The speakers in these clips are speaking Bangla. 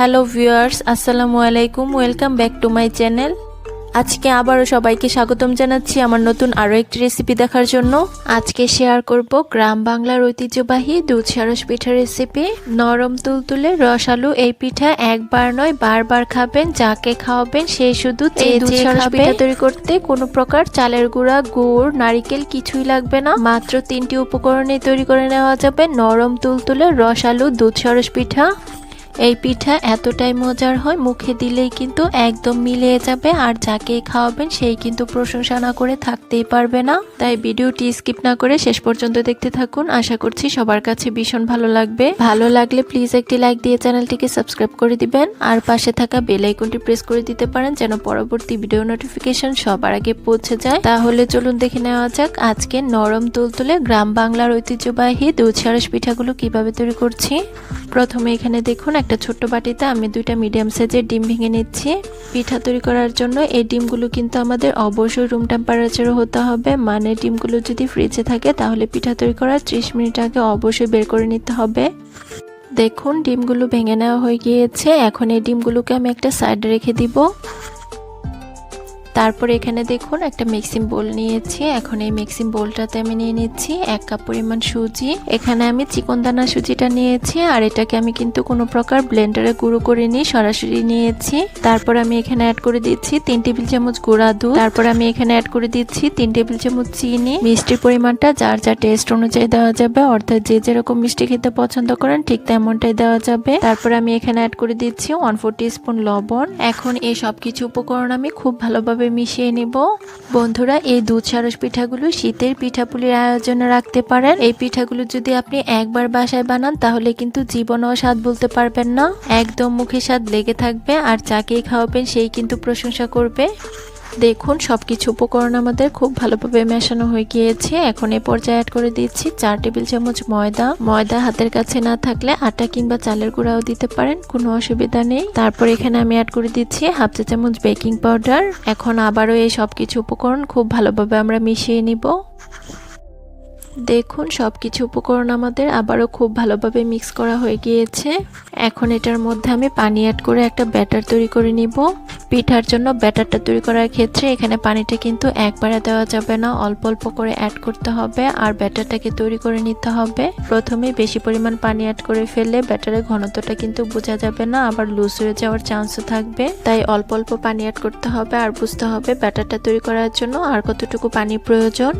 হ্যালো ভিউয়ার্স, আসসালামু আলাইকুম। Welcome back to my channel. আজকে আবারও সবাইকে স্বাগতম জানাচ্ছি আমার নতুন আরও একটি রেসিপি দেখার জন্য। আজকে শেয়ার করব গ্রাম বাংলার ঐতিহ্যবাহী দুধ সারস পিঠার রেসিপি। নরম তুলতুলে রসালো এই পিঠা একবার নয় বারবার খাবেন, যাকে খাওয়াবেন সেই শুধু এই দুধ সারস পিঠা তৈরি করতে কোনো প্রকার চালের গুঁড়া, গুড়, নারিকেল কিছুই লাগবে না। মাত্র 3টি উপকরণে তৈরি করে নেওয়া যাবে নরম তুলতুলে রসালো দুধ সারস পিঠা। এই পিঠা এতটাই মজার হয়, মুখে দিলেই কিন্তু একদম মিলিয়ে যাবে, আর যাকে খাওয়াবেন সেই কিন্তু প্রশংসা না করে থাকতেই পারবে না। তাই ভিডিওটি স্কিপ না করে শেষ পর্যন্ত দেখতে থাকুন। আশা করছি সবার কাছে ভীষণ ভালো লাগবে। ভালো লাগলে প্লিজ একটি লাইক দিয়ে চ্যানেলটিকে সাবস্ক্রাইব করে দিবেন, আর পাশে থাকা বেল আইকনটি প্রেস করে দিতে পারেন যেন পরবর্তী ভিডিও নোটিফিকেশন সবার আগে পৌঁছে যায়। তাহলে চলুন দেখে নেওয়া যাক আজকে নরম তুলতুলে গ্রাম বাংলার ঐতিহ্যবাহী দুধ সারস পিঠাগুলো কিভাবে তৈরি করছি। প্রথমে এখানে দেখুন একটা ছোট্ট বাটিতে আমি 2টা মিডিয়াম সাইজের ডিম ভেঙে নিচ্ছি। পিঠা তৈরি করার জন্য এই ডিমগুলো কিন্তু আমাদের অবশ্যই রুম টেম্পারেচারে হতে হবে। মানে ডিমগুলো যদি ফ্রিজে থাকে তাহলে পিঠা তৈরি করার 30 মিনিট আগে অবশ্যই বের করে নিতে হবে। দেখুন ডিমগুলো ভেঙে নেওয়া হয়ে গিয়েছে। এখন এই ডিমগুলোকে আমি একটা সাইডে রেখে দিব। তারপর এখানে দেখুন একটা মিক্সিং বোল নিয়েছি। এখন এই মিক্সিং বোলটাতে আমি নিয়ে নিচ্ছি 1 কাপ পরিমাণ সুজি। এখানে আমি চিকন দানা সুজিটা নিয়েছি, আর এটাকে আমি কিন্তু কোনো প্রকার ব্লেন্ডারে গুঁড়ো করিনি, সরাসরি নিয়েছি। তারপর আমি এখানে অ্যাড করে দিচ্ছি 3 টেবিল চামচ গুঁড়া দুধ। তারপর আমি এখানে অ্যাড করে দিচ্ছি 3 টেবিল চামচ চিনি। মিষ্টির পরিমাণটা যার যা টেস্ট অনুযায়ী দেওয়া যাবে, অর্থাৎ যে যেরকম মিষ্টি খেতে পছন্দ করেন ঠিক তেমনটাই দেওয়া যাবে। তারপর আমি এখানে অ্যাড করে দিচ্ছি 1/4 টিস্পুন লবণ। এখন এই সব কিছু উপকরণ আমি খুব ভালোভাবে মিশিয়ে নিব। বন্ধুরা, এই দুধ সারস পিঠাগুলো শীতের পিঠাপুলির আয়োজনে রাখতে পারেন। এই পিঠাগুলো যদি আপনি একবার বাসায় বানান তাহলে কিন্তু জীবনেও স্বাদ বলতে পারবেন না। একদম মুখে স্বাদ লেগে থাকবে, আর যাকেই খাওয়াবেন সেই কিন্তু প্রশংসা করবে। দেখুন সবকিছু উপকরণ আমাদের খুব ভালোভাবে মেশানো হয়ে গিয়েছে। এখন এ পর্যায়ে অ্যাড করে দিচ্ছি 4 টেবিল চামচ ময়দা। ময়দা হাতের কাছে না থাকলে আটা কিংবা চালের গুঁড়াও দিতে পারেন, কোনো অসুবিধা নেই। তারপর এখানে আমি অ্যাড করে দিচ্ছি 1/2 চা চামচ বেকিং পাউডার। এখন আবারও এই সবকিছু উপকরণ খুব ভালোভাবে আমরা মিশিয়ে নিব। দেখুন সবকিছু উপকরণ আমাদের আবারও খুব ভালোভাবে মিক্স করা হয়ে গিয়েছে। এখন এটার মধ্যে আমি পানি অ্যাড করে একটা ব্যাটার তৈরি করে নিব। পিঠার জন্য ব্যাটারটা তৈরি করার ক্ষেত্রে এখানে পানিটা কিন্তু একবারে দেওয়া যাবে না, অল্প অল্প করে অ্যাড করতে হবে, আর ব্যাটারটাকে তৈরি করে নিতে হবে। প্রথমে বেশি পরিমাণ পানি অ্যাড করে ফেললে ব্যাটারের ঘনত্বটা কিন্তু বোঝা যাবে না, আবার লুজ হয়ে যাওয়ার চান্সও থাকবে। তাই অল্প অল্প পানি অ্যাড করতে হবে, আর বুঝতে হবে ব্যাটারটা তৈরি করার জন্য আর কতটুকু পানি প্রয়োজন।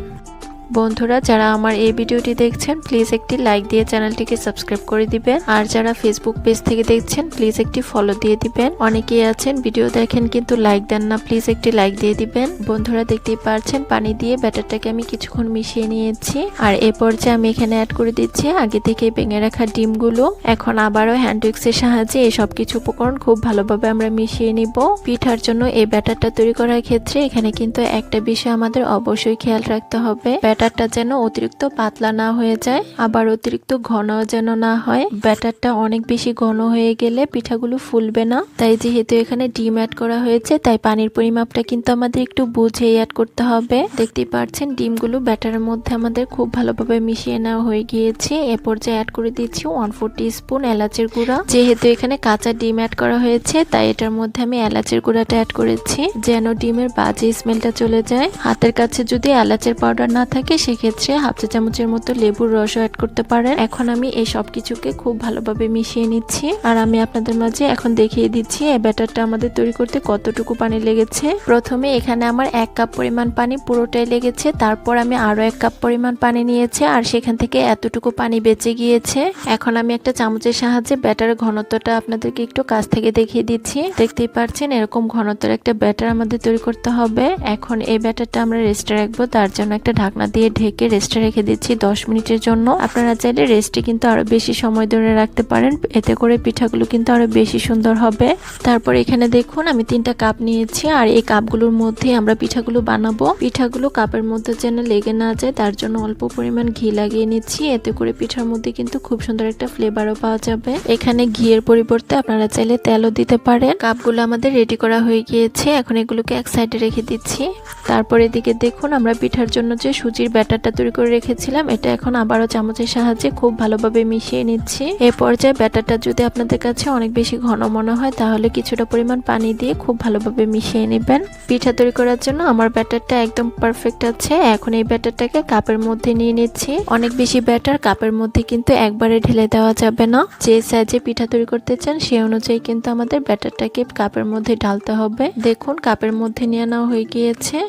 বন্ধুরা, যারা আমার এই ভিডিওটি দেখছেন প্লিজ একটি লাইক দিয়ে চ্যানেলটিকে সাবস্ক্রাইব করে দিবেন, আর যারা ফেসবুক পেজ থেকে দেখছেন প্লিজ একটি ফলো দিয়ে দিবেন। অনেকেই আছেন ভিডিও দেখেন কিন্তু লাইক দেন না, প্লিজ একটি লাইক দিয়ে দিবেন। বন্ধুরা, দেখতেই পাচ্ছেন পানি দিয়ে ব্যাটারটাকে আমি কিছুক্ষণ মিশিয়ে নিয়েছি, আর এ পর্যায়ে আমি এখানে অ্যাড করে দিচ্ছি আগে থেকে ভেঙে রাখা ডিমগুলো। এখন আবারও হ্যান্ড উইক্সের সাহায্যে এই সব কিছু উপকরণ খুব ভালোভাবে আমরা মিশিয়ে নিব। পিঠার জন্য এই ব্যাটারটা তৈরি করার ক্ষেত্রে এখানে কিন্তু একটা বিষয় আমাদের অবশ্যই খেয়াল রাখতে হবে, ব্যাটারটা যেন অতিরিক্ত পাতলা না হয়ে যায়, আবার অতিরিক্ত ঘন যেন না হয়। ব্যাটারটা অনেক বেশি ঘন হয়ে গেলে পিঠাগুলো ফুলবে না। তাই যেহেতু এখানে ডিম অ্যাড করা হয়েছে, তাই পানির পরিমাপটা কিন্তু আমাদের একটু বুঝেই অ্যাড করতে হবে। দেখতেই পাচ্ছেন ডিমগুলো ব্যাটারের মধ্যে আমাদের খুব ভালোভাবে মিশিয়ে নেওয়া হয়ে গিয়েছে। এ পর্যায়ে অ্যাড করে দিচ্ছি 1/4 টিস্পুন এলাচের গুঁড়া। যেহেতু এখানে কাঁচা ডিম অ্যাড করা হয়েছে, তাই এটার মধ্যে আমি এলাচের গুঁড়াটা অ্যাড করেছি যেন ডিমের বাজে স্মেলটা চলে যায়। হাতের কাছে যদি এলাচের পাউডার না থাকে সেক্ষেত্রে 1/2 চা চামচের মতো লেবুর রসও অ্যাড করতে পারেন। এখন আমি এই সব কিছুকে খুব ভালোভাবে মিশিয়ে নিচ্ছি, আর আমি আপনাদের মাঝে এখন দেখিয়ে দিচ্ছি এই ব্যাটারটা আমাদের তৈরি করতে কতটুকু পানি লেগেছে। প্রথমে এখানে আমার 1 কাপ পরিমাণ পানি পুরোটাই লেগেছে, তারপর আমি আরো 1 কাপ পরিমাণ পানি নিয়েছি, আর সেখান থেকে এতটুকু পানি বেঁচে গিয়েছে। এখন আমি একটা চামচের সাহায্যে ব্যাটারের ঘনত্বটা আপনাদেরকে একটু কাছ থেকে দেখিয়ে দিচ্ছি। দেখতেই পাচ্ছেন এরকম ঘনত্বের একটা ব্যাটার আমাদের তৈরি করতে হবে। এখন এই ব্যাটারটা আমরা রেস্টে রাখবো, তার জন্য একটা ঢাকনা দিয়ে ঢেকে রেস্টে রেখে দিচ্ছি 10 মিনিটের জন্য। আপনারা চাইলে রেস্টে কিন্তু আরো বেশি সময় ধরে রাখতে পারেন, এতে করে পিঠাগুলো কিন্তু আরো বেশি সুন্দর হবে। তারপর এখানে দেখুন আমি 3টা কাপ নিয়েছি, আর এই কাপগুলোর মধ্যে আমরা পিঠাগুলো বানাবো। পিঠাগুলো কাপের মধ্যে যেন লেগে না যায় তার জন্য অল্প পরিমাণ ঘি লাগিয়ে নিচ্ছি, এতে করে পিঠার মধ্যে কিন্তু খুব সুন্দর একটা ফ্লেভারও পাওয়া যাবে। এখানে ঘিয়ের পরিবর্তে আপনারা চাইলে তেলও দিতে পারেন। কাপগুলো আমাদের রেডি করা হয়ে গিয়েছে, এখন এগুলোকে এক সাইডে রেখে দিচ্ছি। তারপর এদিকে দেখুন আমরা পিঠার জন্য যে সুজি সুজির ব্যাটারটা তৈরি করে রেখেছিলাম, এটা এখন আবারও চামচের সাহায্যে খুব ভালোভাবে মিশিয়ে নিচ্ছি। এই পর্যায়ে ব্যাটারটা যদি আপনাদের কাছে অনেক বেশি ঘন মনে হয় তাহলে কিছুটা পরিমাণ পানি দিয়ে খুব ভালোভাবে মিশিয়ে নেবেন। পিঠা তৈরি করার জন্য আমার ব্যাটারটা একদম পারফেক্ট আছে। এখন এই ব্যাটারটাকে কাপের মধ্যে নিয়ে নিচ্ছি। অনেক বেশি ব্যাটার কাপের মধ্যে কিন্তু একবারে ঢেলে দেওয়া যাবে না। যে সাইজে পিঠা তৈরি করতে চান সেই অনুযায়ী কিন্তু আমাদের ব্যাটারটাকে কাপের মধ্যে ঢালতে হবে। দেখুন কাপের মধ্যে নিয়ে নেওয়া হয়ে গিয়েছে।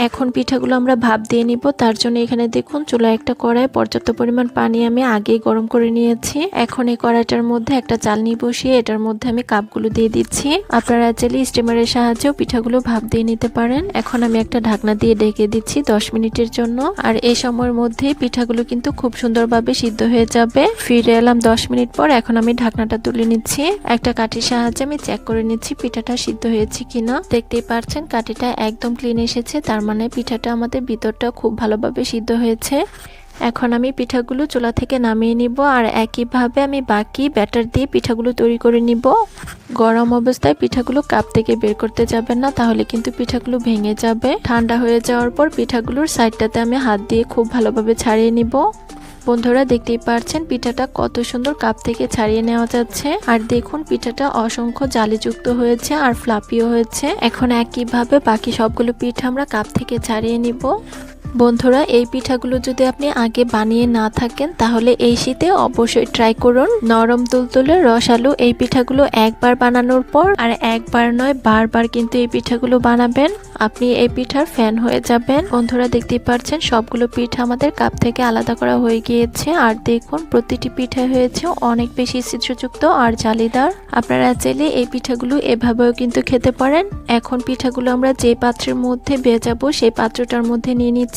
এখন পিঠাগুলো আমরা ভাপ দিয়ে নিব। তার জন্য এখানে দেখুন চুলায় একটা কড়াই পর্যাপ্ত পরিমাণ পানি আমি আগেই গরম করে নিয়েছি। এখন এই কড়াইটার মধ্যে একটা চালনি বসিয়ে এটার মধ্যে আমি কাপগুলো দিয়ে দিচ্ছি। আপনারা চাইলে স্টিমারের সাহায্যেও পিঠাগুলো ভাপ দিয়ে নিতে পারেন। এখন আমি একটা ঢাকনা দিয়ে ঢেকে দিচ্ছি 10 মিনিটের জন্য। আর এই সময়ের মধ্যে পিঠাগুলো কিন্তু খুব সুন্দরভাবে সিদ্ধ হয়ে যাবে। ফিরে এলাম 10 মিনিট পর। এখন আমি ঢাকনাটা তুলে নিচ্ছি। একটা কাঠির সাহায্যে আমি চেক করে নিচ্ছি পিঠাটা সিদ্ধ হয়েছে কিনা। দেখতেই পাচ্ছেন কাঠিটা একদম ক্লিন এসেছে, তার মানে পিঠাটা আমাদের ভিতরটা খুব ভালোভাবে সিদ্ধ হয়েছে। এখন আমি পিঠাগুলো চুলা থেকে নামিয়ে নিব আর একইভাবে আমি বাকি ব্যাটার দিয়ে পিঠাগুলো তৈরি করে নিব। গরম অবস্থায় পিঠাগুলো কাপ থেকে বের করতে যাবেন না, তাহলে কিন্তু পিঠাগুলো ভেঙে যাবে। ঠান্ডা হয়ে যাওয়ার পর পিঠাগুলোর সাইডটাতে আমি হাত দিয়ে খুব ভালোভাবে ছাড়িয়ে নিব। বন্ধুরা দেখতেই পাচ্ছেন পিঠাটা কত সুন্দর কাপ থেকে ছাড়িয়ে নেওয়া যাচ্ছে। আর দেখুন পিঠাটা অসংখ্য জালিযুক্ত হয়েছে আর ফ্লাফিও হয়েছে। এখন একইভাবে বাকি সবগুলো পিঠা আমরা কাপ থেকে ছাড়িয়ে নিব। বন্ধুরা এই পিঠাগুলো যদি আপনি আগে বানিয়ে না থাকেন তাহলে এই শীতে অবশ্যই ট্রাই করুন। নরম তুলতুলে রসালো এই পিঠাগুলো একবার বানানোর পর আর একবার নয় বারবার কিন্তু এই পিঠাগুলো বানাবেন, আপনি এই পিঠার ফ্যান হয়ে যাবেন। বন্ধুরা দেখতেই পাচ্ছেন সবগুলো পিঠা আমাদের কাপ থেকে আলাদা করা হয়ে গিয়েছে। আর দেখুন প্রতিটি পিঠা হয়েছে অনেক বেশি ছিদ্রযুক্ত আর জালিদার। আপনারা চাইলে এই পিঠাগুলো এভাবেও কিন্তু খেতে পারেন। এখন পিঠাগুলো আমরা যে পাত্রের মধ্যে ভেজাবো সেই পাত্রটার মধ্যে নিয়ে নিচ্ছি।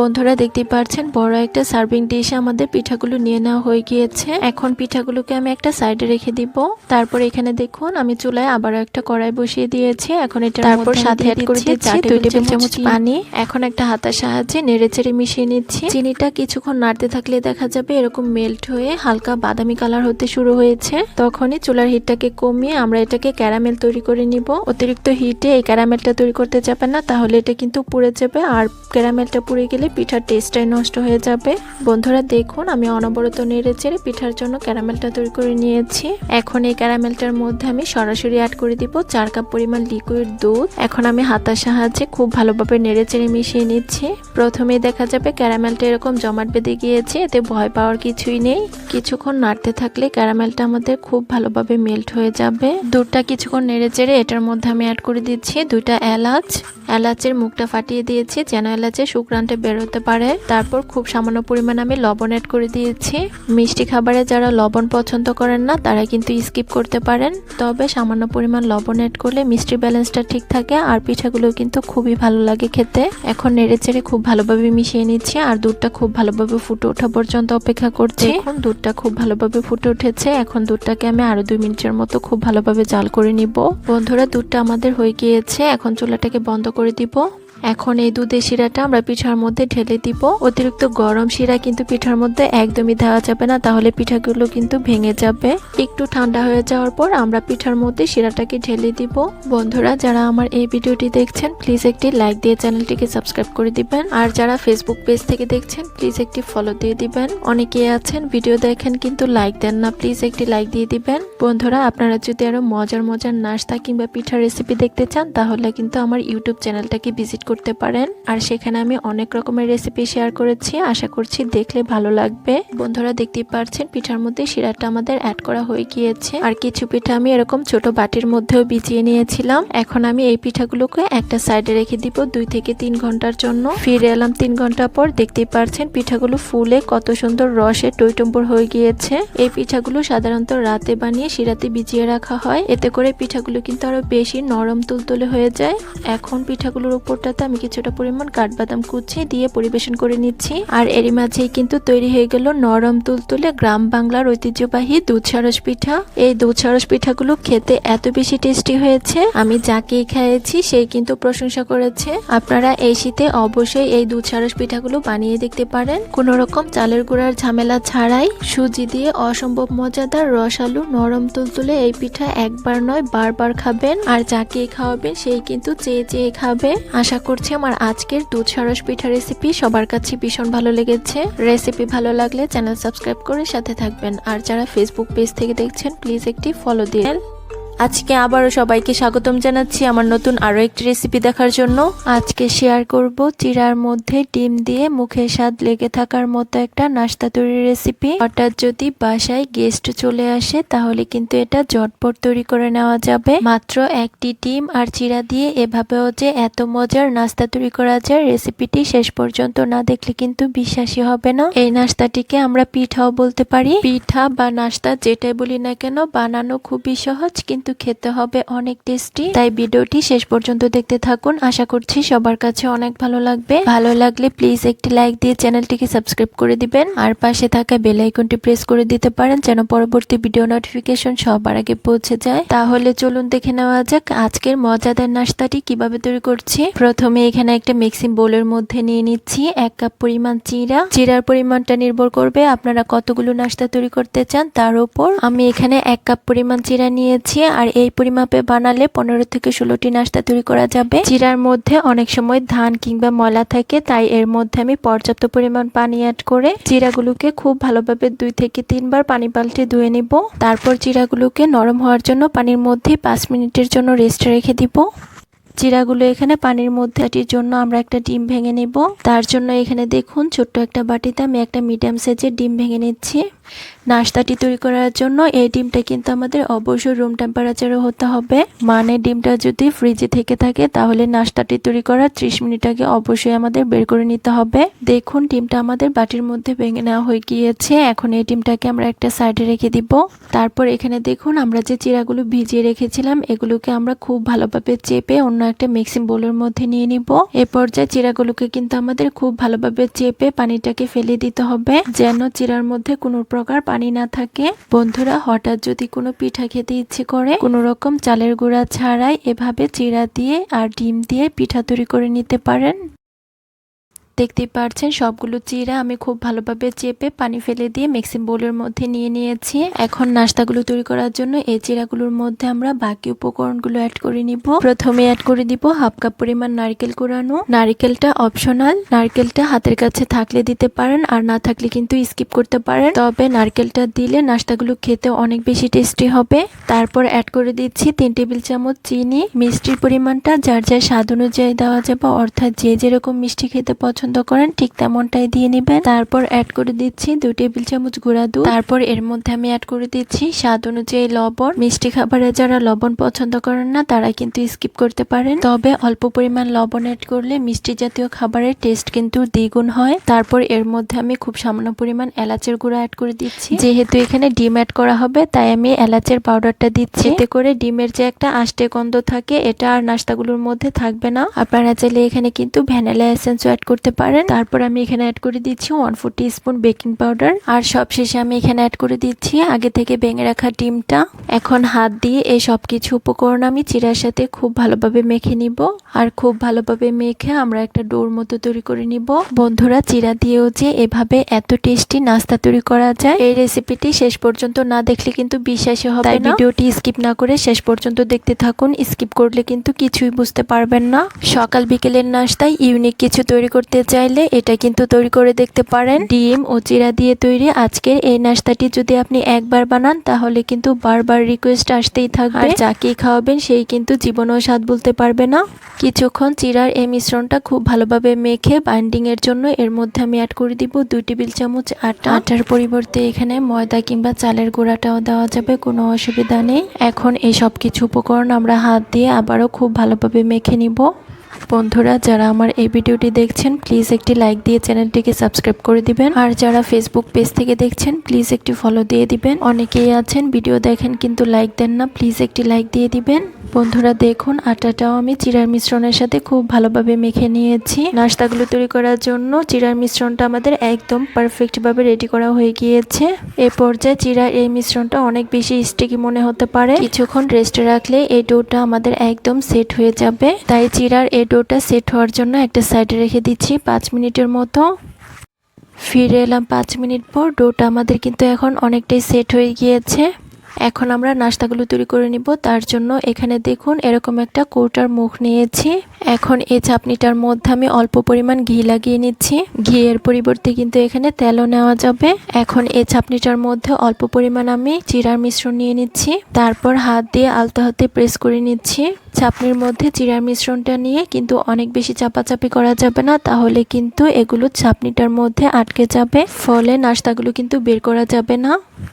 বন্ধুরা দেখতেই পাচ্ছেন বড় একটা সার্ভিং ডিশে আমাদের পিঠাগুলো নিয়ে নেওয়া হয়ে গিয়েছে। এখন পিঠাগুলোকে আমি একটা সাইডে রেখে দিব। তারপর এখানে দেখুন আমি চুলায় আবারও একটা কড়াই বসিয়ে দিয়েছি। এখন এটার তারপর সাথে অ্যাড করে দিচ্ছি 2 টেবিল চামচ পানি। এখন একটা হাতার সাহায্যে নেড়েচেড়ে মিশিয়ে নিচ্ছি। চিনিটা কিছুক্ষণ নাড়তে থাকলে দেখা যাবে এরকম মেল্ট হয়ে হালকা বাদামি কালার হতে শুরু হয়েছে। তখনই চুলার হিটটাকে কমিয়ে আমরা এটাকে ক্যারামেল তৈরি করে নিব। অতিরিক্ত হিটে এই ক্যারামেলটা তৈরি করতে যাবেন না, তাহলে এটা কিন্তু পুড়ে যাবে আর ক্যারামেলটা পুড়ে গেলে পিঠার টেস্টটাই নষ্ট হয়ে যাবে। বন্ধুরা দেখুন আমি অনবরত নেড়েচেড়ে পিঠার জন্য ক্যারামেলটা তৈরি করে নিয়েছি। এখন এই ক্যারামেলটার মধ্যে আমি সরাসরি অ্যাড করে দিব 4 কাপ পরিমাণ লিকুইড দুধ। এখন আমি হাতার সাহায্যে খুব ভালোভাবে নেড়েচেড়ে মিশিয়ে নিচ্ছি। প্রথমেই দেখা যাবে ক্যারামেলটা এরকম জমাট বেঁধে গিয়েছে, এতে ভয় পাওয়ার কিছুই নেই। কিছুক্ষণ নাড়তে থাকলে ক্যারামেলটা আমাদের খুব ভালোভাবে মেল্ট হয়ে যাবে। দুধটা কিছুক্ষণ নেড়েচেড়ে এটার মধ্যে আমি অ্যাড করে দিচ্ছি 2টা এলাচ। এলাচের মুখটা ফাটিয়ে দিয়েছি যেন এলাচের সুঘ্রাণটা বের হতে পারে। তারপর খুব সামান্য পরিমাণ আমি লবণ অ্যাড করে দিয়েছি। মিষ্টি খাবারে যারা লবণ পছন্দ করেন না তারা কিন্তু স্কিপ করতে পারেন, তবে সামান্য পরিমাণ লবণ অ্যাড করলে মিষ্টি ব্যালেন্সটা ঠিক থাকে আর পিঠাগুলো কিন্তু খুবই ভালো লাগে খেতে। এখন নেড়েচেড়ে খুব ভালোভাবে মিশিয়ে নিচ্ছি আর দুধটা খুব ভালোভাবে ফুটে ওঠা পর্যন্ত অপেক্ষা করছি। এখন দুধটা খুব ভালোভাবে ফুটে উঠেছে। এখন দুধটাকে আমি আরো 2 মিনিটের মতো খুব ভালোভাবে জাল করে নিব। বন্ধুরা দুধটা আমাদের হয়ে গিয়েছে, এখন চুলাটাকে বন্ধ করে দিব। এখন এই দুধের শিরাটা আমরা পিঠার মধ্যে ঢেলে দিব। অতিরিক্ত গরম শিরা কিন্তু পিঠার মধ্যে একদমই দেওয়া যাবে না, তাহলে পিঠাগুলো কিন্তু ভেঙে যাবে। একটু ঠান্ডা হয়ে যাওয়ার পর আমরা পিঠার মধ্যে শিরাটাকে ঢেলে দিব। বন্ধুরা যারা আমার এই ভিডিওটি দেখছেন প্লিজ একটি লাইক দিয়ে চ্যানেলটিকে সাবস্ক্রাইব করে দিবেন। আর যারা ফেসবুক পেজ থেকে দেখছেন প্লিজ একটি ফলো দিয়ে দিবেন। অনেকেই আছেন ভিডিও দেখেন কিন্তু লাইক দেন না, প্লিজ একটি লাইক দিয়ে দিবেন। বন্ধুরা আপনারা যদি আরো মজার মজার নাস্তা কিংবা পিঠার রেসিপি দেখতে চান তাহলে কিন্তু আমার ইউটিউব চ্যানেলটাকে ভিজিট করতে পারেন। আর সেখানে আমি অনেক রকমের রেসিপি শেয়ার করেছি, আশা করছি দেখলে ভালো লাগবে। বন্ধুরা দেখতেই পাচ্ছেন পিঠার মধ্যে শিরাটা আমাদের অ্যাড করা হয়ে গিয়েছে। আর কিছু পিঠা আমি এরকম ছোট বাটির মধ্যেও ভিজিয়ে নিয়েছিলাম। এখন আমি এই পিঠাগুলোকে একটা সাইডে রেখে দিব 2 থেকে 3 ঘন্টার জন্য। ফিরে এলাম 3 ঘন্টা পর। দেখতেই পাচ্ছেন পিঠাগুলো ফুলে কত সুন্দর রসে টইটম্বর হয়ে গিয়েছে। এই পিঠাগুলো সাধারণত রাতে বানিয়ে শিরাতে ভিজিয়ে রাখা হয়, এতে করে পিঠাগুলো কিন্তু আরো বেশি নরম তুলতুলে হয়ে যায়। এখন পিঠাগুলোর উপরটাতে আমি কিছুটা পরিমাণ কাঠবাদাম কুচি দিয়ে পরিবেশন করে নিচ্ছি। আর এরই মাঝেই কিন্তু তৈরি হয়ে গেল নরম তুলতুলে গ্রাম বাংলার ঐতিহ্যবাহী দুধ সারস পিঠা। এই দুধ সারস পিঠাগুলো খেতে এত বেশি টেস্টি হয়েছে, আমি যাকেই খাইয়েছি সেই কিন্তু প্রশংসা করেছে। আপনারা এই শীতে অবশ্যই এই দুধ সারস পিঠাগুলো বানিয়ে দেখতে পারেন। কোন রকম চালের গুঁড়ার ঝামেলা ছাড়াই সুজি দিয়ে অসম্ভব মজাদার রসালো নরম তুলতুলে এই পিঠা একবার নয় বারবার খাবেন। আর যাকেই খাওয়াবেন সেই কিন্তু চেয়ে চেয়ে খাবে। আশা করছি আমার আজকের দুধ সারস পিঠা রেসিপি সবার কাছে ভীষণ ভালো লেগেছে। রেসিপি ভালো লাগলে চ্যানেল সাবস্ক্রাইব করে সাথে থাকবেন, আর যারা ফেসবুক পেজ থেকে দেখছেন প্লিজ একটি ফলো দিয়ে। আজকে আবারও সবাইকে স্বাগতম জানাচ্ছি আমার নতুন আরো একটি রেসিপি দেখার জন্য। আজকে শেয়ার করব চিড়ার মধ্যে ডিম দিয়ে মুখে স্বাদ লেগে থাকার মতো একটা নাস্তা তৈরির রেসিপি। হঠাৎ যদি বাসায় গেস্ট চলে আসে তাহলে কিন্তু এটা ঝটপট তৈরি করে নেওয়া যাবে। মাত্র একটি ডিম আর চিড়া দিয়ে এভাবেও যে এত মজার নাস্তা তৈরি করা যায়, রেসিপিটি শেষ পর্যন্ত না দেখলে কিন্তু বিশ্বাসই হবে না। এই নাস্তাটিকে আমরা পিঠাও বলতে পারি। পিঠা বা নাস্তা যেটাই বলি না কেন, বানানো খুবই সহজ কিন্তু খেতে হবে অনেক টেস্টি। তাই ভিডিওটি শেষ পর্যন্ত দেখতে থাকুন, আশা করছি সবার কাছে অনেক ভালো লাগবে। ভালো লাগলে প্লিজ একটি লাইক দিয়ে চ্যানেলটিকে সাবস্ক্রাইব করে দিবেন, আর পাশে থাকা বেল আইকনটি প্রেস করে দিতে পারেন যেন পরবর্তী ভিডিও নোটিফিকেশন সবার আগে পৌঁছে যায়। তাহলে চলুন দেখে নেওয়া যাক আজকের মজাদার নাস্তাটি কিভাবে তৈরি করছি। প্রথমে এখানে একটা মিক্সিং বোলের মধ্যে নিয়ে নিচ্ছি 1 কাপ পরিমাণ চিড়া। চিড়ার পরিমাণটা নির্ভর করবে আপনারা কতগুলো নাস্তা তৈরি করতে চান তার উপর। আমি এখানে 1 কাপ পরিমাণ চিড়া নিয়েছি, আর এই পরিমাপে বানালে 15 থেকে 16টি নাস্তা তৈরি করা যাবে। চিড়ার মধ্যে অনেক সময় ধান কিংবা ময়লা থাকে, তাই এর মধ্যে আমি পর্যাপ্ত পরিমাণ পানি অ্যাড করে চিড়াগুলোকে খুব ভালোভাবে 2 থেকে 3 বার পানি পাল্টে ধুয়ে নিব। তারপর চিড়াগুলোকে নরম হওয়ার জন্য পানির মধ্যে 5 মিনিটের জন্য রেস্টে রেখে দিব। চিড়াগুলো এখানে পানির মধ্যে এটির জন্য আমরা একটা ডিম ভেঙে নিব। তার জন্য এখানে দেখুন ছোট্ট একটা বাটিতে আমি একটা মিডিয়াম সাইজের ডিম ভেঙে নিচ্ছি। নাস্তাটি তৈরি করার জন্য এই ডিমটা কিন্তু আমাদের অবশ্যই রুম টেম্পারেচারে হতে হবে। মানে ডিমটা যদি ফ্রিজে থেকে থাকে তাহলে নাস্তাটি তৈরি করার 30 মিনিট আগে অবশ্যই আমাদের বের করে নিতে হবে। দেখুন ডিমটা আমাদের বাটির মধ্যে ভেঙে নেওয়া হয়ে গিয়েছে। এখন এই ডিমটাকে আমরা একটা সাইডে রেখে দিব। তারপর এখানে দেখুন আমরা যে চিড়াগুলো ভিজিয়ে রেখেছিলাম এগুলোকে আমরা খুব ভালোভাবে চেপে অন্য একটা মিক্সিং বোলের মধ্যে নিয়ে নিব। এ পর্যায়ে চিড়াগুলোকে কিন্তু আমাদের খুব ভালোভাবে চেপে পানিটাকে ফেলে দিতে হবে, যেন চিড়ার মধ্যে কোনো প্রকার পানি না থাকে। বন্ধুরা, হঠাৎ যদি কোনো পিঠা খেতে ইচ্ছে করে কোনো রকম চালের গুঁড়া ছাড়াই এভাবে চিড়া দিয়ে আর ডিম দিয়ে পিঠা তৈরি করে নিতে পারেন। দেখতেই পাচ্ছেন সবগুলো চিড়া আমি খুব ভালোভাবে চেপে পানি ফেলে দিয়ে মিক্সিং বোলের মধ্যে নিয়ে নিয়েছি। এখন নাস্তাগুলো তৈরি করার জন্য এই চিড়াগুলোর মধ্যে আমরা বাকি উপকরণগুলো অ্যাড করে নিব। প্রথমে অ্যাড করে দিব 1/2 কাপ পরিমাণ নারকেল কুড়ানো। নারকেলটা অপশনাল, নারকেলটা হাতের কাছে থাকলে দিতে পারেন, আর না থাকলে কিন্তু স্কিপ করতে পারেন। তবে নারকেলটা দিলে নাস্তাগুলো খেতে অনেক বেশি টেস্টি হবে। তারপর অ্যাড করে দিচ্ছি 3 টেবিল চামচ চিনি। মিষ্টির পরিমাণটা যার যার স্বাদ অনুযায়ী দেওয়া যাবে, অর্থাৎ যে যেরকম মিষ্টি খেতে পছন্দ করেন ঠিক তেমনটাই দিয়ে নেবেন। তারপর অ্যাড করে দিচ্ছি 2 টেবিল চামচ গুঁড়া দুধ। তারপর এর মধ্যে আমি অ্যাড করে দিচ্ছি স্বাদ অনুযায়ী লবণ। মিষ্টি খাবারে যারা লবণ পছন্দ করেন না তারা কিন্তু স্কিপ করতে পারেন, তবে অল্প পরিমাণ লবণ অ্যাড করলে মিষ্টি জাতীয় খাবারের টেস্ট কিন্তু দ্বিগুণ হয়। তারপর এর মধ্যে আমি খুব সামান্য পরিমাণ এলাচের গুঁড়া অ্যাড করে দিচ্ছি। যেহেতু এখানে ডিম অ্যাড করা হবে তাই আমি এলাচের পাউডারটা দিচ্ছি। এতে করে ডিমের যে একটা আষ্টে গন্ধ থাকে এটা আর নাস্তাগুলোর মধ্যে থাকবে না। আপনারা চাইলে এখানে কিন্তু ভ্যানিলা এসেন্সও অ্যাড করতে পারেন। তারপর আমি এখানে অ্যাড করে দিচ্ছি 1/4 টিস্পুন বেকিং পাউডার, আর সবশেষে আমি এখানে অ্যাড করে দিচ্ছি আগে থেকে ভেঙে রাখা ডিমটা। এখন হাত দিয়ে এই সবকিছু উপকরণ আমি চিড়ার সাথে খুব ভালোভাবে মেখে নিব, আর খুব ভালোভাবে মেখে আমরা একটা ডোর মতো তৈরি করে নিব। বন্ধুরা, চিড়া দিয়েও যে এভাবে এত টেস্টি নাস্তা তৈরি করা যায়, এই রেসিপিটি শেষ পর্যন্ত না দেখলে কিন্তু বিশ্বাসই হবে না। তাই ভিডিওটি স্কিপ না করে শেষ পর্যন্ত দেখতে থাকুন। স্কিপ করলে কিন্তু কিছুই বুঝতে পারবেন না। সকাল বিকেলের নাস্তায় ইউনিক কিছু তৈরি করতে চাইলে এটা কিন্তু তৈরি করে দেখতে পারেন। ডিম ও চিড়া দিয়ে তৈরি আজকের এই নাস্তাটি যদি আপনি একবার বানান তাহলে কিন্তু বারবার রিকোয়েস্ট আসতেই থাকবে। আর যাকে খাওয়াবেন সেই কিন্তু জীবনেও স্বাদ বলতে পারবে না। কিছুক্ষণ চিড়ার এই মিশ্রণটা খুব ভালোভাবে মেখে বাইন্ডিং এর জন্য এর মধ্যে আমি অ্যাড করে দিব 2 টেবিল চামচ আটা। আটার পরিবর্তে এখানে ময়দা কিংবা চালের গুঁড়াটাও দেওয়া যাবে, কোনো অসুবিধা নেই। এখন এই সব কিছু উপকরণ আমরা হাত দিয়ে আবারও খুব ভালোভাবে মেখে নিব। বন্ধুরা, যারা আমার এই ভিডিওটি দেখছেন প্লিজ একটি লাইক দিয়ে চ্যানেলটিকে সাবস্ক্রাইব করে দিবেন, আর যারা ফেসবুক পেজ থেকে দেখছেন প্লিজ একটি ফলো দিয়ে দিবেন। অনেকেই আছেন ভিডিও দেখেন কিন্তু লাইক দেন না, প্লিজ একটি লাইক দিয়ে দিবেন। বন্ধুরা দেখুন আটাটাও আমি চিড়ার মিশ্রণের সাথে খুব ভালোভাবে মেখে নিয়েছি। নাস্তাগুলো তৈরি করার জন্য চিড়ার মিশ্রণটা আমাদের একদম পারফেক্ট ভাবে রেডি করা হয়ে গিয়েছে। এ পর্যায়ে চিড়ার এই মিশ্রণটা অনেক বেশি স্টিকি মনে হতে পারে, কিছুক্ষণ রেস্টে রাখলে এই ডোটা আমাদের একদম সেট হয়ে যাবে। তাই চিড়ার এই ডোটা সেট হওয়ার জন্য একটা সাইডে রেখে দিচ্ছি 5 মিনিটের মতো। ফিরে এলাম 5 মিনিট পর। ডোটা আমাদের কিন্তু এখন অনেকটাই সেট হয়ে গিয়েছে। এখন আমরা নাস্তাগুলো তৈরি করে নিব। তার জন্য এখানে দেখুন এরকম একটা কৌটার মুখ নিয়েছি। এখন এই চাপনিটার মধ্যে আমি অল্প পরিমাণ ঘি লাগিয়ে নিচ্ছি। ঘিয়ের পরিবর্তে কিন্তু এখানে তেলও নেওয়া যাবে। এখন এই চাপনিটার মধ্যে অল্প পরিমাণ আমি জিরার মিশ্রণ নিয়ে নিচ্ছি। তারপর হাত দিয়ে আলতো হাতে প্রেস করে নিচ্ছি। চাপনির মধ্যে জিরার মিশ্রণটা নিয়ে কিন্তু অনেক বেশি চাপাচাপি করা যাবে না, তাহলে কিন্তু এগুলো চাপনিটার মধ্যে আটকে যাবে, ফলে নাস্তাগুলো কিন্তু বের করা যাবে না।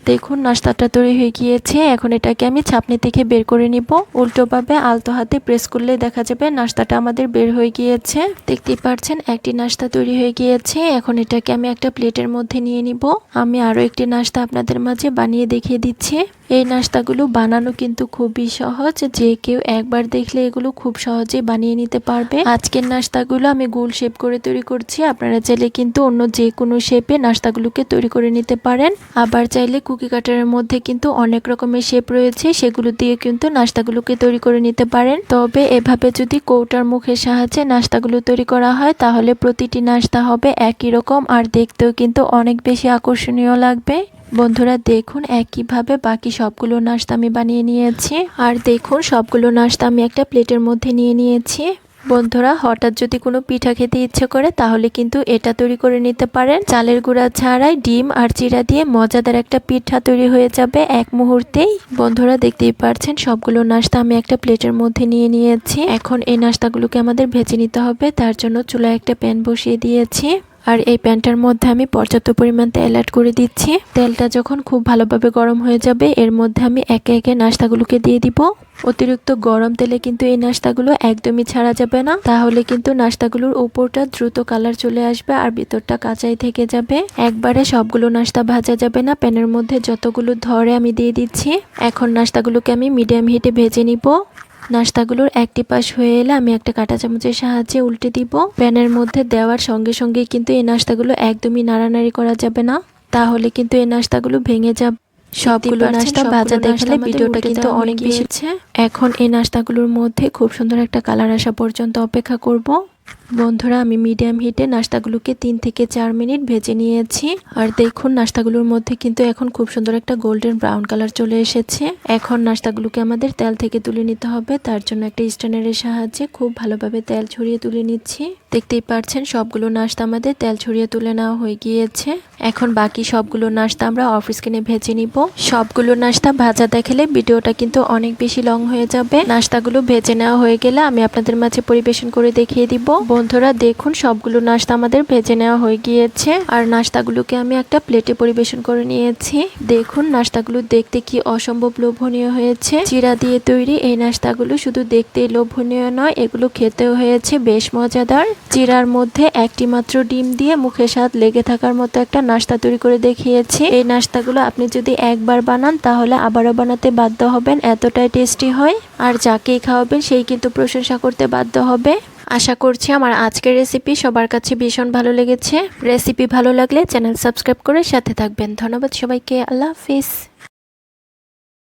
দেখুন নাস্তাটা তৈরি হয়ে গিয়েছে। এখন এটাকে আমি চাপনি থেকে বের করে নিব। উল্টোভাবে আলতো হাতে প্রেস করলে দেখা যাবে নাস্তাটা আমাদের বের হয়ে গিয়েছে। দেখতেই পাচ্ছেন একটি নাস্তা তৈরি হয়ে গিয়েছে। এখন এটাকে আমি একটা প্লেটের মধ্যে নিয়ে নিব। আমি আরো একটি নাস্তা আপনাদের মাঝে বানিয়ে দেখিয়ে দিচ্ছি। এই নাস্তাগুলো বানানো কিন্তু খুবই সহজ, যে কেউ একবার দেখলে এগুলো খুব সহজেই বানিয়ে নিতে পারবে। আজকের নাস্তাগুলো আমি গোল শেপ করে তৈরি করছি, আপনারা চাইলে কিন্তু অন্য যে কোনো শেপে নাস্তাগুলোকে তৈরি করে নিতে পারেন। আবার চাইলে কুকি কাটারের মধ্যে কিন্তু অনেক রকমের শেপ রয়েছে, সেগুলো দিয়ে কিন্তু নাস্তাগুলোকে তৈরি করে নিতে পারেন। তবে এভাবে যদি কৌটার মুখের সাহায্যে নাস্তাগুলো তৈরি করা হয় তাহলে প্রতিটি নাস্তা হবে একই রকম, আর দেখতেও কিন্তু অনেক বেশি আকর্ষণীয় লাগবে। বন্ধুরা দেখুন একইভাবে বাকি সবগুলো নাস্তা আমি বানিয়ে নিয়েছি। আর দেখুন সবগুলো নাস্তা আমি একটা প্লেটের মধ্যে নিয়ে নিয়েছি। বন্ধুরা হঠাৎ যদি কোনো পিঠা খেতে ইচ্ছে করে তাহলে কিন্তু এটা তৈরি করে নিতে পারেন। চালের গুঁড়া ছাড়াই ডিম আর চিড়া দিয়ে মজাদার একটা পিঠা তৈরি হয়ে যাবে এক মুহূর্তেই। বন্ধুরা দেখতেই পাচ্ছেন সবগুলো নাস্তা আমি একটা প্লেটের মধ্যে নিয়ে নিয়েছি। এখন এই নাস্তাগুলোকে আমাদের ভেজে নিতে হবে। তার জন্য চুলায় একটা প্যান বসিয়ে দিয়েছি। আর এই প্যানটার মধ্যে আমি পর্যাপ্ত পরিমাণ তেল অ্যাড করে দিচ্ছি। তেলটা যখন খুব ভালোভাবে গরম হয়ে যাবে এর মধ্যে আমি একে একে নাস্তাগুলোকে দিয়ে দিব। অতিরিক্ত গরম তেলে কিন্তু এই নাস্তাগুলো একদমই ছাড়া যাবে না, তাহলে কিন্তু নাস্তাগুলোর উপরটা দ্রুত কালার চলে আসবে আর ভিতরটা কাঁচাই থেকে যাবে। একবারে সবগুলো নাস্তা ভাজা যাবে না, প্যানের মধ্যে যতগুলো ধরে আমি দিয়ে দিচ্ছি। এখন নাস্তাগুলোকে আমি মিডিয়াম হিটে ভেজে নিব। নাস্তাগুলোর একটি পাশ হয়ে এলে আমি একটা কাঁটা চামচের সাহায্যে উল্টে দিব। প্যানের মধ্যে দেওয়ার সঙ্গে সঙ্গে কিন্তু এই নাস্তাগুলো একদমই নাড়ানাড়ি করা যাবে না, তাহলে কিন্তু এই নাস্তাগুলো ভেঙে যাবে। সবগুলো নাস্তা ভাজা দেখালে ভিডিওটা কিন্তু অনেক বেশি। এখন এই নাস্তাগুলোর মধ্যে খুব সুন্দর একটা কালার আসা পর্যন্ত অপেক্ষা করব। বন্ধুরা আমি মিডিয়াম হিটে নাস্তাগুলোকে 3 থেকে 4 মিনিট ভেজে নিয়েছি। আর দেখুন নাস্তাগুলোর মধ্যে কিন্তু এখন খুব সুন্দর একটা গোল্ডেন ব্রাউন কালার চলে এসেছে। এখন নাস্তাগুলোকে আমাদের তেল থেকে তুলে নিতে হবে। তার জন্য একটা স্ট্যান্ডারের সাহায্যে খুব ভালোভাবে তেল ছড়িয়ে তুলে নিচ্ছি। দেখতেই পাচ্ছেন সবগুলো নাস্তা আমাদের তেল ছড়িয়ে তুলে নেওয়া হয়ে গিয়েছে। এখন বাকি সবগুলো নাস্তা আমরা অফ স্ক্রিনে ভেজে নিব। সবগুলো নাস্তা ভাজা দেখালে ভিডিওটা কিন্তু অনেক বেশি লং হয়ে যাবে। নাস্তাগুলো ভেজে নেওয়া হয়ে গেলে আমি আপনাদের মাঝে পরিবেশন করে দেখিয়ে দিব। বন্ধুরা দেখুন সবগুলো নাস্তা আমাদের ভেজে নেওয়া হয়ে গিয়েছে। আর নাস্তাগুলোকে আমি একটা প্লেটে পরিবেশন করে নিয়েছি। দেখুন নাস্তাগুলো দেখতে কি অসম্ভব লোভনীয় হয়েছে। চিড়া দিয়ে তৈরি এই নাস্তাগুলো শুধু দেখতেই লোভনীয় নয়, এগুলো খেতেও হয়েছে বেশ মজাদার। চিড়ার মধ্যে একটি মাত্র ডিম দিয়ে মুখে স্বাদ লেগে থাকার মতো একটা নাস্তা তৈরি করে দেখিয়েছি। এই নাস্তাগুলো আপনি যদি একবার বানান তাহলে আবারও বানাতে বাধ্য হবেন, এতটাই টেস্টি হয়। আর যাকেই খাওয়াবেন সেই কিন্তু প্রশংসা করতে বাধ্য হবে। আশা করছি আমার আজকের রেসিপি সবার কাছে ভীষণ ভালো লেগেছে। রেসিপি ভালো লাগলে চ্যানেল সাবস্ক্রাইব করে সাথে থাকবেন। ধন্যবাদ সবাইকে। আল্লাহ হাফিজ।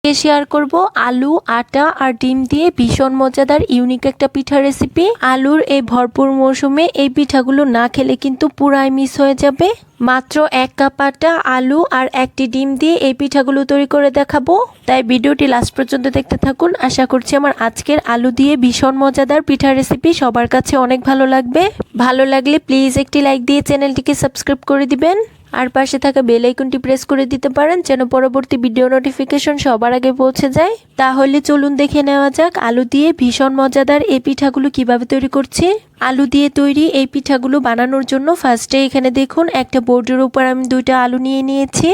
শেয়ার করব আলু, আটা আর ডিম দিয়ে ভীষণ মজাদার ইউনিক একটা পিঠা রেসিপি। আলুর এই ভরপুর মৌসুমে এই পিঠাগুলো না খেলে কিন্তু পুরাই মিস হয়ে যাবে। মাত্র 1 কাপ আটা, আলু আর একটি ডিম দিয়ে এই পিঠাগুলো তৈরি করে দেখাবো, তাই ভিডিওটি লাস্ট পর্যন্ত দেখতে থাকুন। আশা করছি আমার আজকের আলু দিয়ে ভীষণ মজাদার পিঠা রেসিপি সবার কাছে অনেক ভালো লাগবে। ভালো লাগলে প্লিজ একটি লাইক দিয়ে চ্যানেলটিকে সাবস্ক্রাইব করে দিবেন আর পাশে থাকা বেল আইকনটি প্রেস করে দিতে পারেন যেন পরবর্তী ভিডিও নোটিফিকেশন সবার আগে পৌঁছে যায়। তাহলে চলুন দেখে নেওয়া যাক আলু দিয়ে ভীষণ মজাদার এই পিঠাগুলো কিভাবে তৈরি করছি। আলু দিয়ে তৈরি এই পিঠাগুলো বানানোর জন্য ফার্স্টে এখানে দেখুন একটা বোর্ডের উপর আমি 2টা আলু নিয়ে নিয়েছি।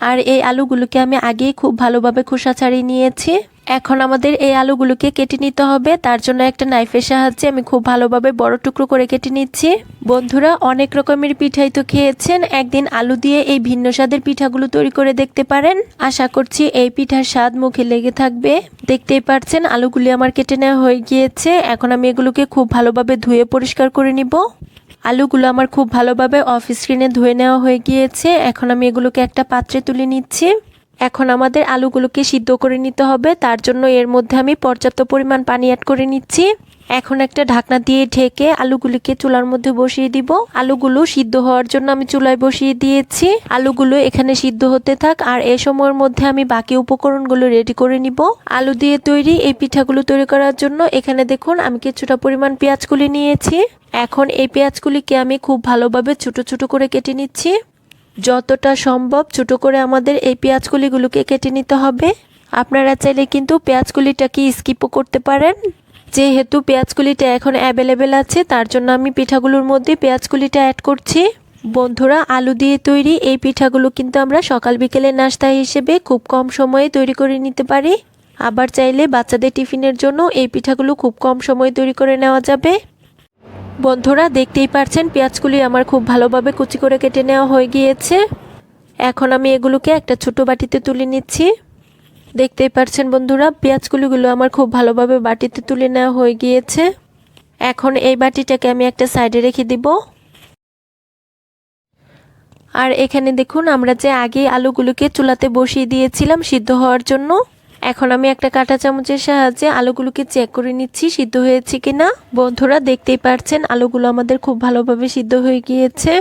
আর এই আলুগুলোকে আমি আগে খুব ভালোভাবে খোসা ছাড়িয়ে নিয়েছি। এখন আমাদের এই আলুগুলোকে কেটে নিতে হবে। তার জন্য একটা নাইফের সাহায্যে আমি খুব ভালোভাবে বড় টুকরো করে কেটে নিচ্ছি। বন্ধুরা অনেক রকমের পিঠাই তো খেয়েছেন, একদিন আলু দিয়ে এই ভিন্ন স্বাদের পিঠাগুলো তৈরি করে দেখতে পারেন। আশা করছি এই পিঠার স্বাদ মুখে লেগে থাকবে। দেখতেই পাচ্ছেন আলুগুলি আমার কেটে নেওয়া হয়ে গিয়েছে। এখন আমি এগুলোকে খুব ভালোভাবে ধুয়ে পরিষ্কার করে নিব। আলুগুলো আমার খুব ভালোভাবে অফ স্ক্রিনে ধুয়ে নেওয়া হয়ে গিয়েছে। এখন আমি এগুলোকে একটা পাত্রে তুলে নিচ্ছি। এখন আমাদের আলুগুলোকে সিদ্ধ করে নিতে হবে। তার জন্য এর মধ্যে আমি পর্যাপ্ত পরিমাণ পানি অ্যাড করে নিচ্ছি। এখন একটা ঢাকনা দিয়ে ঢেকে আলুগুলিকে চুলার মধ্যে বসিয়ে দিব। আলুগুলো সিদ্ধ হওয়ার জন্য আমি চুলায় বসিয়ে দিয়েছি। আলুগুলো এখানে সিদ্ধ হতে থাক, আর এই সময়ের মধ্যে আমি বাকি উপকরণগুলো রেডি করে নিব। আলু দিয়ে তৈরি এই পিঠাগুলো তৈরি করার জন্য এখানে দেখুন আমি কিছুটা পরিমাণ পেঁয়াজ কুলি নিয়েছি। এখন এই পেঁয়াজগুলিকে আমি খুব ভালোভাবে ছোট ছোট করে কেটে নিচ্ছি। যতটা সম্ভব ছোট করে আমাদের এই পেঁয়াজগুলিগুলোকে কেটে নিতে হবে। আপনারা চাইলে কিন্তু পেঁয়াজগুলিটাকে স্কিপও করতে পারেন। যেহেতু পেঁয়াজকুলিটা এখন অ্যাভেলেবেল আছে, তার জন্য আমি পিঠাগুলোর মধ্যে পেঁয়াজকুলিটা অ্যাড করছি। বন্ধুরা, আলু দিয়ে তৈরি এই পিঠাগুলো কিন্তু আমরা সকাল বিকেলের নাস্তা হিসেবে খুব কম সময়ে তৈরি করে নিতে পারি। আবার চাইলে বাচ্চাদের টিফিনের জন্য এই পিঠাগুলো খুব কম সময়ে তৈরি করে নেওয়া যাবে। বন্ধুরা, দেখতেই পারছেন পেঁয়াজকুলি আমার খুব ভালোভাবে কুচি করে কেটে নেওয়া হয়ে গিয়েছে। এখন আমি এগুলোকে একটা ছোট বাটিতে তুলে নিচ্ছি। দেখতেই পারছেন বন্ধুরা, পেঁয়াজগুলিগুলো আমার খুব ভালোভাবে বাটিতে তুলে নেওয়া হয়ে গিয়েছে। এখন এই বাটিটাকে আমি একটা সাইডে রেখে দিব। আর এখানে দেখুন আমরা যে আগে আলুগুলোকে চুলাতে বসিয়ে দিয়েছিলাম সিদ্ধ হওয়ার জন্য, এখন আমি একটা কাঁটা চামচের সাহায্যে আলুগুলোকে চেক করে নিচ্ছি সিদ্ধ হয়েছে কিনা। বন্ধুরা, দেখতেই পারছেন আলুগুলো আমাদের খুব ভালোভাবে সিদ্ধ হয়ে গিয়েছে।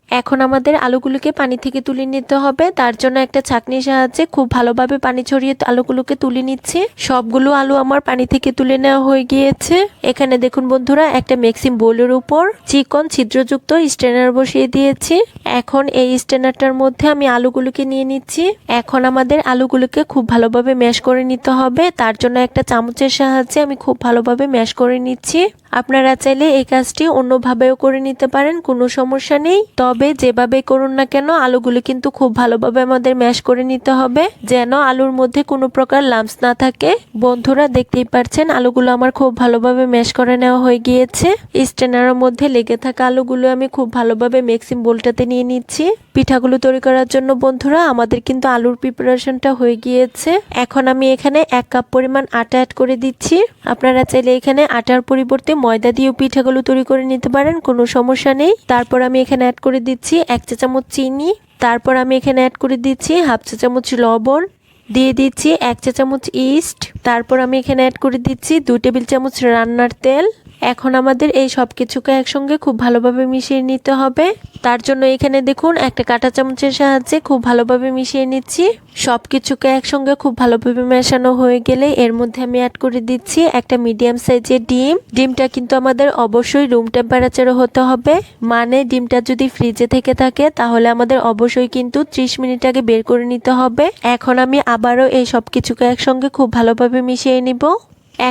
এখন আমাদের আলুগুলোকে পানি থেকে তুলে নিতে হবে। তার জন্য একটা ছাঁকনির সাহায্যে খুব ভালোভাবে পানি ছড়িয়ে আলুগুলোকে তুলে নিচ্ছি। সবগুলো আলু আমার পানি থেকে তুলে নেওয়া হয়ে গিয়েছে। এখানে দেখুন বন্ধুরা, একটা মিক্সিং বোলের উপর চিকন ছিদ্রযুক্ত স্ট্রেনার বসিয়ে দিয়েছি। এখন এই স্ট্রেনারটার মধ্যে আমি আলুগুলোকে নিয়ে নিচ্ছি। এখন আমাদের আলুগুলোকে খুব ভালোভাবে ম্যাশ করে নিতে হবে। তার জন্য একটা চামচের সাহায্যে আমি খুব ভালোভাবে ম্যাশ করে নিচ্ছি। আপনারা চাইলে এই কাজটি অন্যভাবেও করে নিতে পারেন, কোনো সমস্যা নেই। তবে যেভাবে করুন না কেন আলুগুলো কিন্তু খুব ভালোভাবে আমাদের ম্যাশ করে নিতে হবে, যেন আলুর মধ্যে কোনো প্রকার লাম্পস না থাকে। বন্ধুরা, দেখতেই পারছেন আলুগুলো আমার খুব ভালোভাবে ম্যাশ করে নেওয়া হয়ে গিয়েছে। স্ট্রেনারের মধ্যে লেগে থাকা আলুগুলো আমি খুব ভালোভাবে মিক্সিং বোলটাতে নিয়ে নিচ্ছি। পিঠাগুলো তৈরি করার জন্য বন্ধুরা আমাদের কিন্তু আলুর প্রিপারেশনটা হয়ে গিয়েছে। এখন আমি এখানে 1 কাপ পরিমাণ আটা অ্যাড করে দিচ্ছি। আপনারা চাইলে এখানে আটার পরিবর্তে ময়দা দিয়েও পিঠাগুলো তৈরি করে নিতে পারেন, কোনো সমস্যা নেই। তারপর আমি এখানে অ্যাড করে দিচ্ছি 1 চা চামচ চিনি। তারপর আমি এখানে অ্যাড করে দিচ্ছি 1/2 চা চামচ লবণ, দিয়ে দিচ্ছি 1 চা চামচ ইস্ট। তারপর আমি এখানে অ্যাড করে দিচ্ছি 2 টেবিল চামচ রান্নার তেল। এখন আমাদের এই সব কিছুকে একসঙ্গে খুব ভালোভাবে মিশিয়ে নিতে হবে। তার জন্য এখানে দেখুন একটা কাঁটা চামচের সাহায্যে খুব ভালোভাবে মিশিয়ে নিচ্ছি। সব কিছুকে একসঙ্গে খুব ভালোভাবে মেশানো হয়ে গেলে এর মধ্যে আমি অ্যাড করে দিচ্ছি একটা মিডিয়াম সাইজের ডিম। ডিমটা কিন্তু আমাদের অবশ্যই রুম টেম্পারেচারে হতে হবে, মানে ডিমটা যদি ফ্রিজে থেকে থাকে তাহলে আমাদের অবশ্যই কিন্তু 30 মিনিট আগে বের করে নিতে হবে। এখন আমি আবারও এই সব কিছুকে একসঙ্গে খুব ভালোভাবে মিশিয়ে নিব।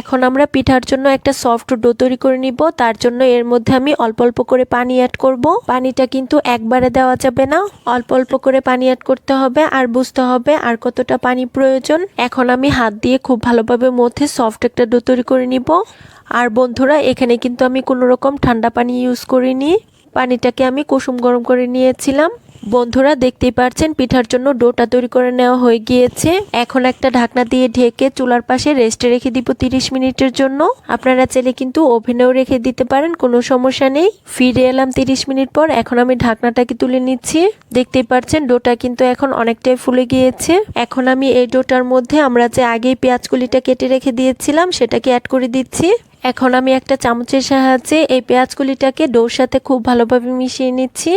এখন আমরা পিঠার জন্য একটা সফট ডো তৈরি করে নিব। তার জন্য এর মধ্যে আমি অল্প অল্প করে পানি অ্যাড করব। পানিটা কিন্তু একবারে দেওয়া যাবে না, অল্প অল্প করে পানি অ্যাড করতে হবে আর বুঝতে হবে আর কতটা পানি প্রয়োজন। এখন আমি হাত দিয়ে খুব ভালোভাবে মধ্যে সফট একটা ডো তৈরি করে নিব। আর বন্ধুরা, এখানে কিন্তু আমি কোনো রকম ঠান্ডা পানি ইউজ করিনি, পানিটাকে আমি কুসুম গরম করে নিয়েছিলাম। বন্ধুরা, দেখতেই পারছেন পিঠার জন্য ডোটা তৈরি করে নেওয়া হয়ে গিয়েছে। এখন একটা ঢাকনা দিয়ে ঢেকে চুলার পাশে রেস্টে রেখে দিব 30 মিনিটের জন্য। আপনারা চাইলে কিন্তু ওভেনেও রেখে দিতে পারেন, কোনো সমস্যা নেই। ফিরে এলাম 30 মিনিট পর। এখন আমি ঢাকনাটাকে তুলে নিচ্ছি। দেখতেই পারছেন ডোটা কিন্তু এখন অনেকটাই ফুলে গিয়েছে। এখন আমি এই ডোটার মধ্যে আমরা যে আগেই পেঁয়াজকুলিটা কেটে রেখে দিয়েছিলাম সেটাকে অ্যাড করে দিচ্ছি। এখন আমি একটা চামচের সাহায্যে এই পেঁয়াজকুলিটাকে ডোর সাথে খুব ভালোভাবে মিশিয়ে নিচ্ছি।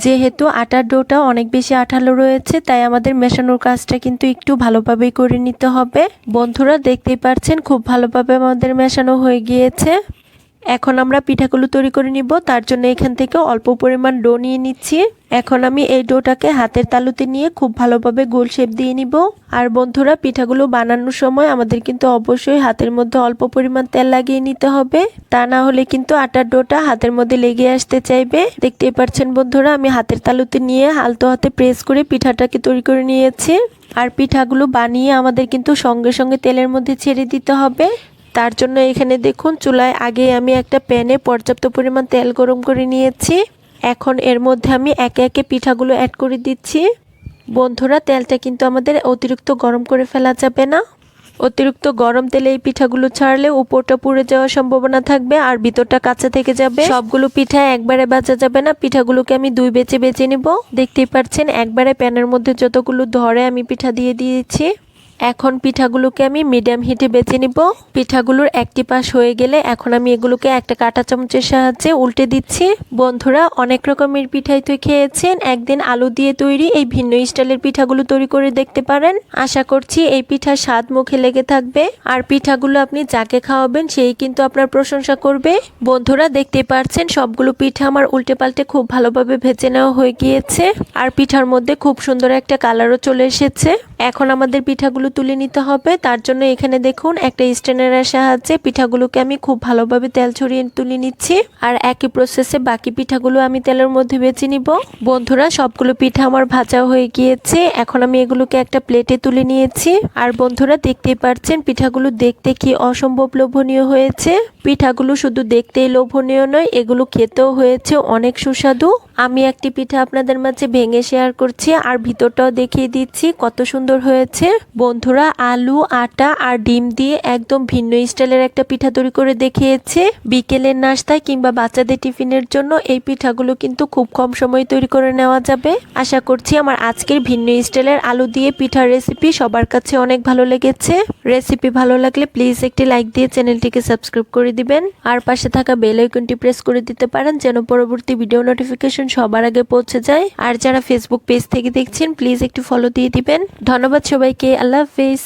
যেহেতু আটার ডোটা অনেক বেশি আঠালো রয়েছে, তাই আমাদের মেশানোর কাজটা কিন্তু একটু ভালোভাবেই করে নিতে হবে। বন্ধুরা, দেখতেই পারছেন খুব ভালোভাবে আমাদের মেশানো হয়ে গিয়েছে। এখন আমরা পিঠাগুলো তৈরি করে নিব। তার জন্য এখান থেকে অল্প পরিমাণ ডো নিয়ে নিচ্ছি। এখন আমি এই ডোটাকে হাতের তালুতে নিয়ে খুব ভালোভাবে গোল শেপ দিয়ে নিব। আর বন্ধুরা, পিঠাগুলো বানানোর সময় আমাদের কিন্তু অবশ্যই হাতের মধ্যে অল্প পরিমাণ তেল লাগিয়ে নিতে হবে, তা না হলে কিন্তু আটার ডোটা হাতের মধ্যে লেগে আসতে চাইবে। দেখতেই পাচ্ছেন বন্ধুরা, আমি হাতের তালুতে নিয়ে আলতো হাতে প্রেস করে পিঠাটাকে তৈরি করে নিয়েছি। আর পিঠাগুলো বানিয়ে আমাদের কিন্তু সঙ্গে সঙ্গে তেলের মধ্যে ছেড়ে দিতে হবে। তার জন্য এখানে দেখুন চুলায় আগে আমি একটা প্যানে পর্যাপ্ত পরিমাণ তেল গরম করে নিয়েছি। এখন এর মধ্যে আমি একে একে পিঠাগুলো অ্যাড করে দিচ্ছি। বন্ধুরা, তেলটা কিন্তু আমাদের অতিরিক্ত গরম করে ফেলা যাবে না। অতিরিক্ত গরম তেলে এই পিঠাগুলো ছাড়লে উপরটা পুড়ে যাওয়ার সম্ভাবনা থাকবে আর ভিতরটা কাঁচা থেকে যাবে। সবগুলো পিঠা একবারে ভাজা যাবে না, পিঠাগুলোকে আমি 2 বেঁচে নিব। দেখতেই পাচ্ছেন একবারে প্যানের মধ্যে যতগুলো ধরে আমি পিঠা দিয়ে দিয়েছি। এখন পিঠাগুলোকে আমি মিডিয়াম হিটে বেজে নিব। পিঠাগুলোর একটি পাশ হয়ে গেলে এখন আমি এগুলোকে একটা কাঁটা চামচের সাহায্যে উল্টে দিচ্ছি। বন্ধুরা, অনেক রকমের পিঠাই তো খেয়েছেন, একদিন আলু দিয়ে তৈরি এই ভিন্ন স্টাইলের পিঠাগুলো তৈরি করে দেখতে পারেন। আশা করছি এই পিঠার স্বাদ মুখে লেগে থাকবে, আর পিঠাগুলো আপনি যাকে খাওয়াবেন সেই কিন্তু আপনার প্রশংসা করবে। বন্ধুরা, দেখতে পাচ্ছেন সবগুলো পিঠা আমার উল্টে পাল্টে খুব ভালোভাবে ভেজে নেওয়া হয়ে গিয়েছে, আর পিঠার মধ্যে খুব সুন্দর একটা কালারও চলে এসেছে। এখন আমাদের পিঠাগুলো তুলে নিতে হবে। তার জন্য এখানে দেখুন একটা স্ট্রেনারের সাহায্যে পিঠাগুলোকে আমি খুব ভালোভাবে তেল ছড়িয়ে তুলে নিচ্ছি, আর একই প্রসেসে বাকি পিঠাগুলো আমি তেলের মধ্যে ভেজে নিব। বন্ধুরা, সবগুলো পিঠা আমার ভাজা হয়ে গিয়েছে, এখন আমি এগুলোকে একটা প্লেটে তুলে নিয়েছি। আর বন্ধুরা, দেখতেই পাচ্ছেন পিঠাগুলো দেখতে কি অসম্ভব লোভনীয় হয়েছে। পিঠাগুলো শুধু দেখতেই লোভনীয় নয়, এগুলো খেতেও হয়েছে অনেক সুস্বাদু। আমি একটি পিঠা আপনাদের মাঝে ভেঙে শেয়ার করছি আর ভিতরটাও দেখিয়ে দিচ্ছি কত সুন্দর হয়েছে। বন্ধুরা, আলু, আটা আর ডিম দিয়ে একদম ভিন্ন স্টাইলের একটা পিঠা তৈরি করে দেখিয়েছে। বিকেলের নাস্তায় কিংবা বাচ্চাদের টিফিনের জন্য এই পিঠাগুলো কিন্তু খুব কম সময়ে তৈরি করে নেওয়া যাবে। আশা করছি আমার আজকের ভিন্ন স্টাইলের আলু দিয়ে পিঠার রেসিপি সবার কাছে অনেক ভালো লেগেছে। রেসিপি ভালো লাগলে প্লিজ একটি লাইক দিয়ে চ্যানেলটিকে সাবস্ক্রাইব করে দিবেন, আর পাশে থাকা বেল আইকনটি প্রেস করে দিতে পারেন যেন পরবর্তী ভিডিও নোটিফিকেশন সবার আগে পৌঁছে যায়। আর যারা ফেসবুক পেজ থেকে দেখছেন প্লিজ একটু ফলো দিয়ে দিবেন। ধন্যবাদ সবাইকে। আল্লাহ হাফেজ।